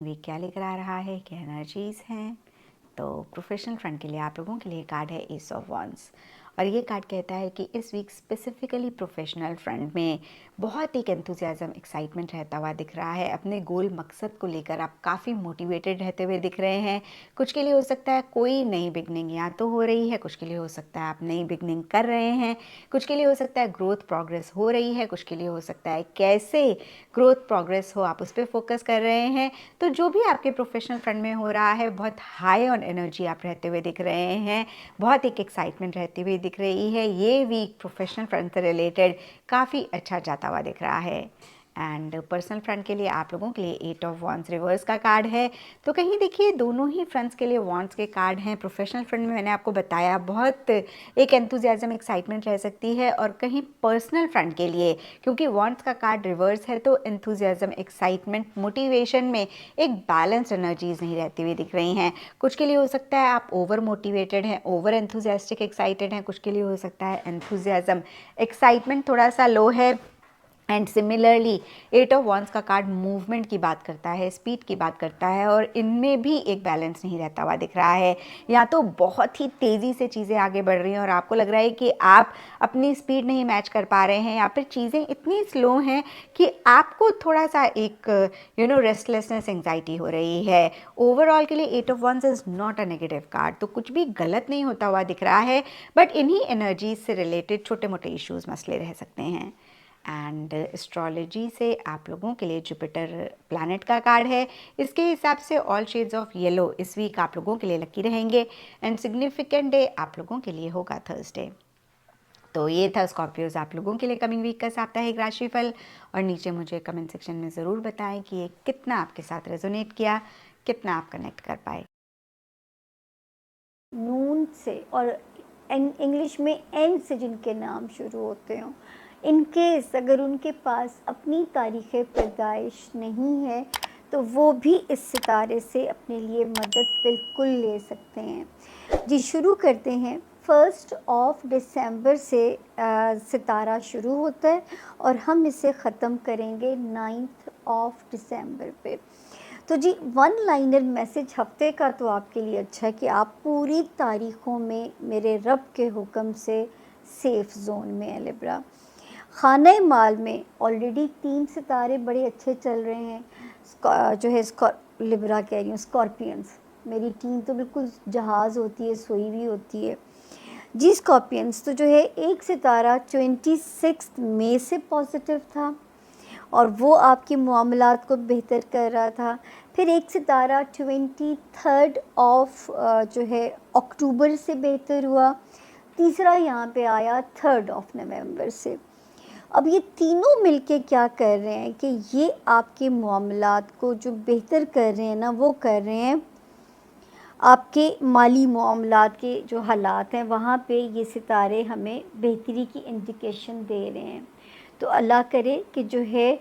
वे क्या लेकर आ रहा है, क्या एनर्जीज हैं। तो प्रोफेशनल फ्रंट के लिए आप लोगों के लिए कार्ड है एस ऑफ वंस, और ये कार्ड कहता है कि इस वीक स्पेसिफिकली प्रोफेशनल फ्रंट में बहुत एक एंथुजियाज्म, एक्साइटमेंट रहता हुआ दिख रहा है। अपने गोल मकसद को लेकर आप काफ़ी मोटिवेटेड रहते हुए दिख रहे हैं। कुछ के लिए हो सकता है कोई नई बिगनिंग या तो हो रही है, कुछ के लिए हो सकता है आप नई बिगनिंग कर रहे हैं, कुछ के लिए हो सकता है ग्रोथ प्रोग्रेस हो रही है, कुछ के लिए हो सकता है कैसे ग्रोथ प्रोग्रेस हो आप उस पर फोकस कर रहे हैं। तो जो भी आपके प्रोफेशनल फ्रंट में हो रहा है, बहुत हाई ऑन एनर्जी आप रहते हुए दिख रहे हैं, बहुत एक एक्साइटमेंट रहती हुई दिख रही है। ये वीक प्रोफेशनल फ्रंट से रिलेटेड काफ़ी अच्छा जाता हुआ दिख रहा है। एंड पर्सनल फ्रंट के लिए आप लोगों के लिए एट ऑफ वॉन्ड्स रिवर्स का कार्ड है। तो कहीं देखिए दोनों ही फ्रंट्स के लिए वॉन्ड्स के कार्ड हैं। प्रोफेशनल फ्रंट में मैंने आपको बताया बहुत एक एंथुजियाज्म, एक्साइटमेंट रह सकती है, और कहीं पर्सनल फ्रंट के लिए क्योंकि वॉन्ड्स का कार्ड रिवर्स है तो एंथुजियाज्म, एक्साइटमेंट, मोटिवेशन में एक बैलेंस एनर्जीज नहीं रहती हुई दिख रही हैं। कुछ के लिए हो सकता है आप ओवर मोटिवेटेड हैं, ओवर एंथुजियास्टिक एक्साइटेड हैं, कुछ के लिए हो सकता है एंथुजियाज्म, एक्साइटमेंट थोड़ा सा लो है। And similarly eight of wands का कार्ड मूवमेंट की बात करता है, स्पीड की बात करता है, और इनमें भी एक बैलेंस नहीं रहता हुआ दिख रहा है। या तो बहुत ही तेज़ी से चीज़ें आगे बढ़ रही हैं और आपको लग रहा है कि आप अपनी स्पीड नहीं मैच कर पा रहे हैं, या फिर चीज़ें इतनी स्लो हैं कि आपको थोड़ा सा एक रेस्टलेसनेस, एंग्जाइटी हो रही है। ओवरऑल के लिए eight of wands is not a negative card, तो कुछ भी गलत नहीं होता हुआ दिख रहा है, बट इन्हीं एनर्जीज से रिलेटेड छोटे मोटे इश्यूज़, मसले रह सकते हैं। एंड एस्ट्रोलॉजी से आप लोगों के लिए जुपिटर प्लैनेट का कार्ड है। इसके हिसाब से ऑल शेड्स ऑफ येलो इस वीक आप लोगों के लिए लकी रहेंगे। एंड सिग्निफिकेंट डे आप लोगों के लिए होगा थर्सडे। तो ये था स्कॉर्पियोज आप लोगों के लिए कमिंग वीक का साप्ताहिक राशिफल। और नीचे मुझे कमेंट सेक्शन में ज़रूर बताएं कि ये कितना आपके साथ रेजोनेट किया, कितना आप कनेक्ट कर पाए। नून से और इंग्लिश में एन से जिनके नाम शुरू होते हों, इनकेस अगर उनके पास अपनी तारीख़ पैदाइश नहीं है तो वो भी इस सितारे से अपने लिए मदद बिल्कुल ले सकते हैं। जी शुरू करते हैं। 1 दिसंबर से सितारा शुरू होता है और हम इसे ख़त्म करेंगे 9 दिसंबर पे। तो जी वन लाइनर मैसेज हफ्ते का तो आपके लिए अच्छा है कि आप पूरी तारीख़ों में मेरे रब के हुक्म से सेफ़ ज़ोन में है लिब्रा। खाने माल में ऑलरेडी 3 सितारे बड़े अच्छे चल रहे हैं। जो है लिब्रा कह रही हूँ, स्कॉर्पियंस, मेरी टीम तो बिल्कुल जहाज़ होती है, सोई हुई होती है। जी स्कॉर्पियंस तो जो है एक सितारा 26 मई से पॉजिटिव था और वो आपके मामलात को बेहतर कर रहा था। फिर एक सितारा 23 जो है अक्टूबर से बेहतर हुआ। तीसरा यहाँ पे आया 3 नवंबर से। अब ये तीनों मिलके क्या कर रहे हैं कि ये आपके मामलात को जो बेहतर कर रहे हैं ना, वो कर रहे हैं आपके माली मामलात के जो हालात हैं वहाँ पे ये सितारे हमें बेहतरी की इंडिकेशन दे रहे हैं। तो अल्लाह करे कि जो है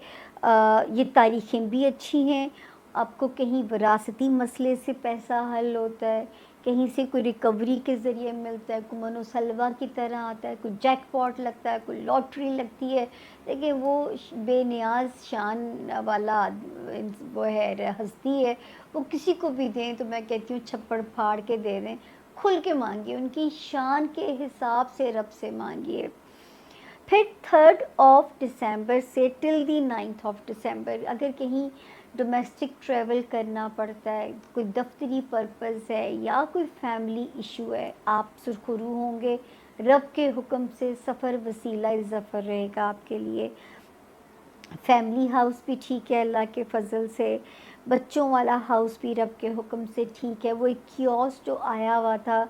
ये तारीखें भी अच्छी हैं। आपको कहीं विरासती मसले से पैसा हल होता है, कहीं से कोई रिकवरी के ज़रिए मिलता है, कोई मनोसलवा की तरह आता है, कोई जैकपॉट लगता है, कोई लॉटरी लगती है। देखिए वो बेनियाज शान वाला वो है, हस्ती है, वो किसी को भी दें तो मैं कहती हूँ छप्पड़ फाड़ के दे दें, खुल के मांगिए, उनकी शान के हिसाब से रब से मांगिए। फिर 3 दिसंबर से टिल दी 9 दिसंबर अगर कहीं डोमेस्टिक ट्रैवल करना पड़ता है, कोई दफ्तरी पर्पज़ है या कोई फैमिली इशू है, आप सुरखरू होंगे। रब के हुक्म से सफ़र वसीला ज़फ़र रहेगा आपके लिए। फैमिली हाउस भी ठीक है अल्लाह के फ़ज़ल से। बच्चों वाला हाउस भी रब के हुक्म से ठीक है। वो एक कियोस जो आया हुआ था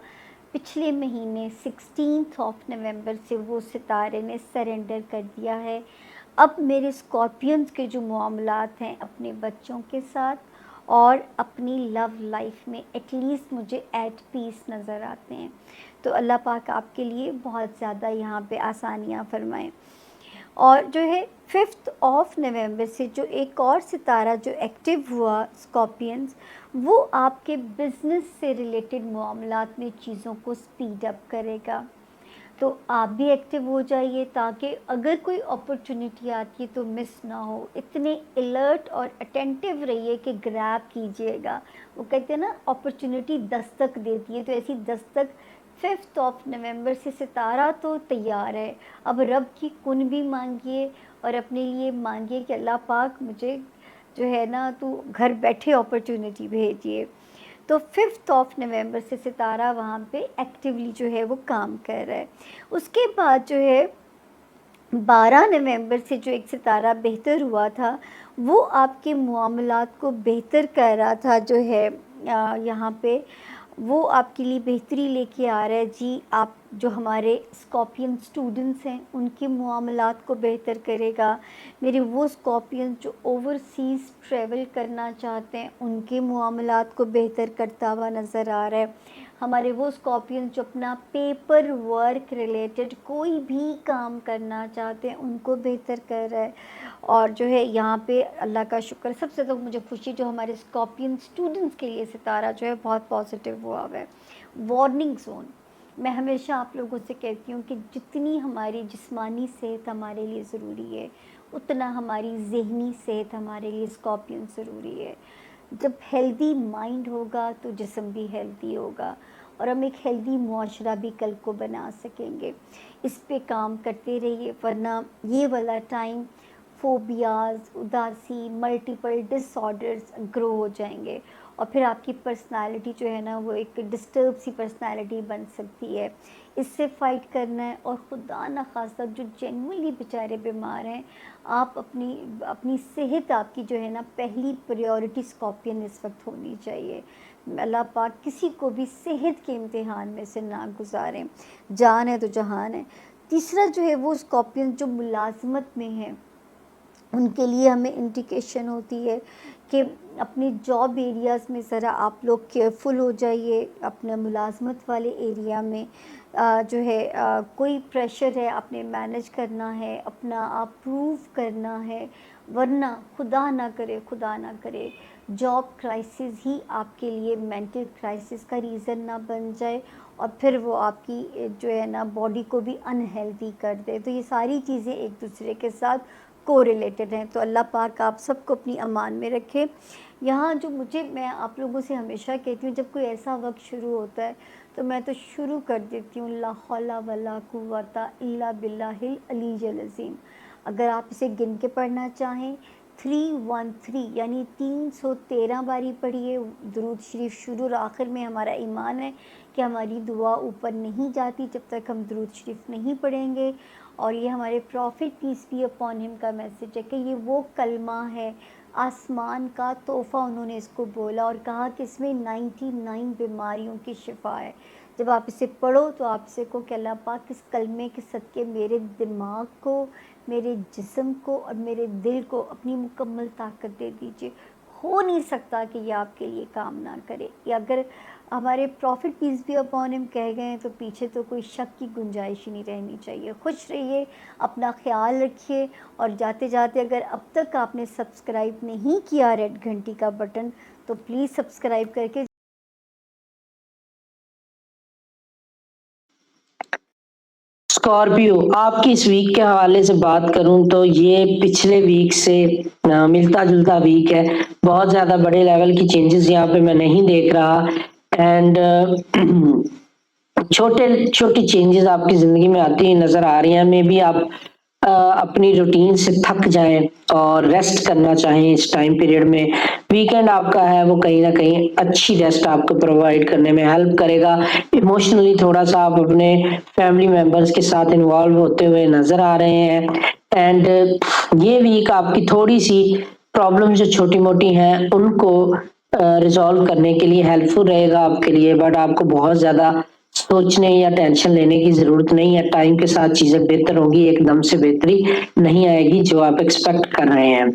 पिछले महीने 16 नवंबर से, वो सितारे ने सरेंडर कर दिया है। अब मेरे स्कॉर्पियंस के जो मामलात हैं अपने बच्चों के साथ और अपनी लव लाइफ में एटलीस्ट मुझे एट पीस नज़र आते हैं। तो अल्लाह पाक आपके लिए बहुत ज़्यादा यहाँ पे आसानियाँ फरमाएं। और जो है 5th ऑफ नवंबर से जो एक और सितारा जो एक्टिव हुआ स्कॉर्पियंस, वो आपके बिजनेस से रिलेटेड मामलात में चीज़ों को स्पीड अप करेगा। तो आप भी एक्टिव हो जाइए ताकि अगर कोई अपॉर्चुनिटी आती है तो मिस ना हो। इतने अलर्ट और अटेंटिव रहिए कि ग्रैब कीजिएगा। वो कहते हैं ना, अपॉर्चुनिटी दस्तक देती है, तो ऐसी दस्तक 5th ऑफ नवंबर से सितारा तो तैयार है। अब रब की कुन भी मांगिए और अपने लिए मांगिए कि अल्लाह पाक मुझे जो है ना, तू घर बैठे अपॉर्चुनिटी भेजिए। तो 5th ऑफ नवंबर से सितारा वहाँ पे एक्टिवली जो है वो काम कर रहा है। उसके बाद जो है 12 नवंबर से जो एक सितारा बेहतर हुआ था, वो आपके मामलात को बेहतर कर रहा था। जो है यहाँ पे वो आपके लिए बेहतरी लेके आ रहा है जी। आप जो हमारे स्कॉर्पियन स्टूडेंट्स हैं उनके मामलात को बेहतर करेगा। मेरे वो स्कॉर्पियन जो ओवरसीज़ ट्रैवल करना चाहते हैं उनके मामलात को बेहतर करता हुआ नज़र आ रहा है। हमारे वो स्कॉर्पियन जो अपना पेपर वर्क रिलेटेड कोई भी काम करना चाहते हैं उनको बेहतर कर रहा है। और जो है यहाँ पे अल्लाह का शुक्र, सबसे तो मुझे खुशी जो हमारे स्कॉर्पियन स्टूडेंट्स के लिए सितारा जो है बहुत पॉजिटिव हुआ हुआ है। वार्निंग जोन, मैं हमेशा आप लोगों से कहती हूँ कि जितनी हमारी जिस्मानी सेहत हमारे लिए ज़रूरी है, उतना हमारी ज़हनी सेहत हमारे लिए स्कॉर्पियन ज़रूरी है। जब हेल्दी माइंड होगा तो जिस्म भी हेल्दी होगा और हम एक हेल्दी मुआशरा भी कल को बना सकेंगे। इस पे काम करते रहिए, वरना ये वाला टाइम फोबियाज़, उदासी, मल्टीपल डिसऑर्डर्स ग्रो हो जाएंगे और फिर आपकी पर्सनालिटी जो है ना वो एक डिस्टर्ब सी पर्सनालिटी बन सकती है। इससे फ़ाइट करना है। और खुदा न खास्ता जो जेन्युइनली बेचारे बीमार हैं, आप अपनी सेहत आपकी जो है ना पहली प्रायोरिटी स्कॉर्पियन इस वक्त होनी चाहिए। अल्लाह पाक किसी को भी सेहत के इम्तिहान में से ना गुजारें। जान है तो जहान है। तीसरा जो है वो स्कॉर्पियन जो मुलाजमत में है, उनके लिए हमें इंडिकेशन होती है कि अपने जॉब एरियाज़ में ज़रा आप लोग केयरफुल हो जाइए। अपने मुलाजमत वाले एरिया में जो है कोई प्रेशर है आपने मैनेज करना है, अपना आप प्रूव करना है, वरना खुदा ना करे जॉब क्राइसिस ही आपके लिए मेंटल क्राइसिस का रीज़न ना बन जाए और फिर वो आपकी जो है ना बॉडी को भी अनहेल्दी कर दे। तो ये सारी चीज़ें एक दूसरे के साथ कोरिलेटेड हैं। तो अल्लाह पाक आप सबको अपनी अमान में रखे। यहाँ जो मैं आप लोगों से हमेशा कहती हूँ, जब कोई ऐसा वक्त शुरू होता है तो मैं तो शुरू कर देती हूँ ला हौला वला कुव्वता इल्ला बिल्लाहिल अलीय्यिल अज़ीम। अगर आप इसे गिन के पढ़ना चाहें 313 यानी 313 बारी पढ़िए दुरूद शरीफ। शुरू और आखिर में हमारा ईमान है कि हमारी दुआ ऊपर नहीं जाती जब तक हम दुरूद शरीफ नहीं पढ़ेंगे। और ये हमारे prophet peace be upon him का मैसेज है कि ये वो कलमा है, आसमान का तोहफ़ा उन्होंने इसको बोला और कहा कि इसमें 99 बीमारियों की शिफा है। जब आप इसे पढ़ो तो आप इसे को कि अल्लाह पाक इस कलमे के सदक़े मेरे दिमाग को, मेरे जिस्म को और मेरे दिल को अपनी मुकम्मल ताकत दे दीजिए। हो नहीं सकता कि ये आपके लिए काम ना करे। या अगर हमारे प्रॉफिट पीस भी अपॉन हिम कह गए हैं तो पीछे तो कोई शक की गुंजाइश ही नहीं रहनी चाहिए। खुश रहिए, अपना ख्याल रखिए और जाते जाते अगर अब तक आपने सब्सक्राइब नहीं किया रेड घंटी का बटन तो प्लीज़ सब्सक्राइब करके। स्कॉर्पियो, आपकी इस वीक के हवाले से बात करूं तो ये पिछले वीक से मिलता जुलता वीक है। बहुत ज्यादा बड़े लेवल की चेंजेस यहाँ पे मैं नहीं देख रहा एंड छोटे छोटी चेंजेस आपकी जिंदगी में आती नजर आ रही हैं। मे बी आप अपनी रूटीन से थक जाएं और रेस्ट करना चाहें इस टाइम पीरियड में। वीकेंड आपका है वो कहीं ना कहीं अच्छी रेस्ट आपको प्रोवाइड करने में हेल्प करेगा। इमोशनली थोड़ा सा आप अपने फैमिली मेंबर्स के साथ इन्वॉल्व होते हुए नजर आ रहे हैं एंड ये वीक आपकी थोड़ी सी प्रॉब्लम जो छोटी मोटी हैं उनको रिजॉल्व करने के लिए हेल्पफुल रहेगा आपके लिए। बट आपको बहुत ज्यादा सोचने या टेंशन लेने की जरूरत नहीं है। टाइम के साथ चीजें बेहतर होंगी, एकदम से बेहतरी नहीं आएगी जो आप एक्सपेक्ट कर रहे हैं।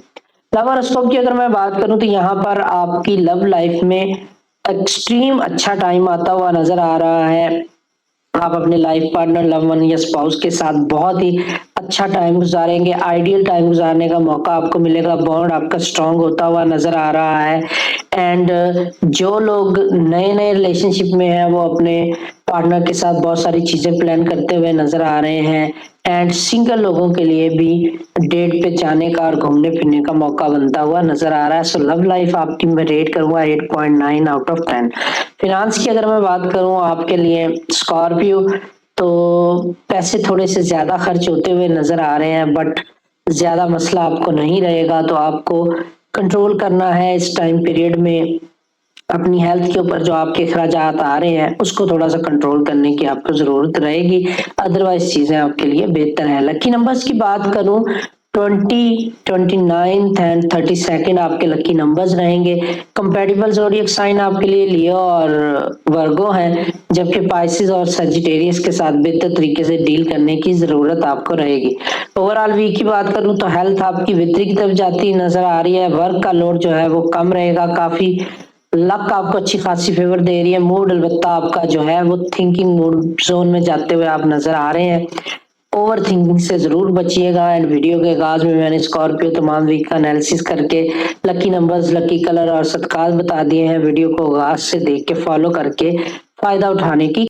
लव हॉरोस्कोप की अगर मैं बात करूं तो यहाँ पर आपकी लव लाइफ में एक्सट्रीम अच्छा टाइम आता हुआ नजर आ रहा है। आप अपने लाइफ पार्टनर, लव वन या स्पाउस के साथ बहुत ही अच्छा टाइम गुजारेंगे, आइडियल टाइम गुजारने का मौका आपको मिलेगा, बॉन्ड आपका स्ट्रांग होता हुआ नजर आ रहा है। एंड जो लोग नए नए रिलेशनशिप में हैं वो अपने पार्टनर के साथ बहुत सारी चीजें प्लान करते हुए नजर आ रहे हैं। एंड सिंगल लोगों के लिए भी डेट पे जाने का और घूमने फिरने का मौका बनता हुआ नजर आ रहा है। सो लव लाइफ आपकी मैं रेट करूंगा 8.9 आउट ऑफ 10। फिनांस की अगर मैं बात करूं आपके लिए स्कॉर्पियो, तो पैसे थोड़े से ज्यादा खर्च होते हुए नजर आ रहे हैं, बट ज्यादा मसला आपको नहीं रहेगा। तो आपको कंट्रोल करना है इस टाइम पीरियड में अपनी हेल्थ के ऊपर, जो आपके अखराजात आ रहे हैं उसको थोड़ा सा कंट्रोल करने की आपको जरूरत रहेगी, अदरवाइज चीजें आपके लिए बेहतर है। लकी नंबर्स की बात करूं 20, 29 एंड 32 आपके लकी नंबर्स रहेंगे। कंपैटिबल ज़ोडिएक साइन आपके लिए लियो और वर्गो हैं, जबकि पाइसिस और सजिटेरियस के साथ बेहतर तरीके से डील करने की जरूरत आपको रहेगी। ओवरऑल वीक की बात करूं तो हेल्थ आपकी बेहतरी की तरफ जाती नजर आ रही है, वर्क का लोड जो है वो कम रहेगा, काफी लक आपको अच्छी खासी फेवर दे रही है। मूड अलबत्ता आपका जो है वो थिंकिंग मूड जोन में जाते हुए आप नजर आ रहे हैं। ओवर थिंकिंग से जरूर बचिएगा। एंड वीडियो के आगाज में मैंने स्कॉर्पियो तमाम वीक का एनालिसिस करके लकी नंबर्स, लकी कलर और सदकात बता दिए हैं। वीडियो को आगाज से देख के फॉलो करके फायदा उठाने की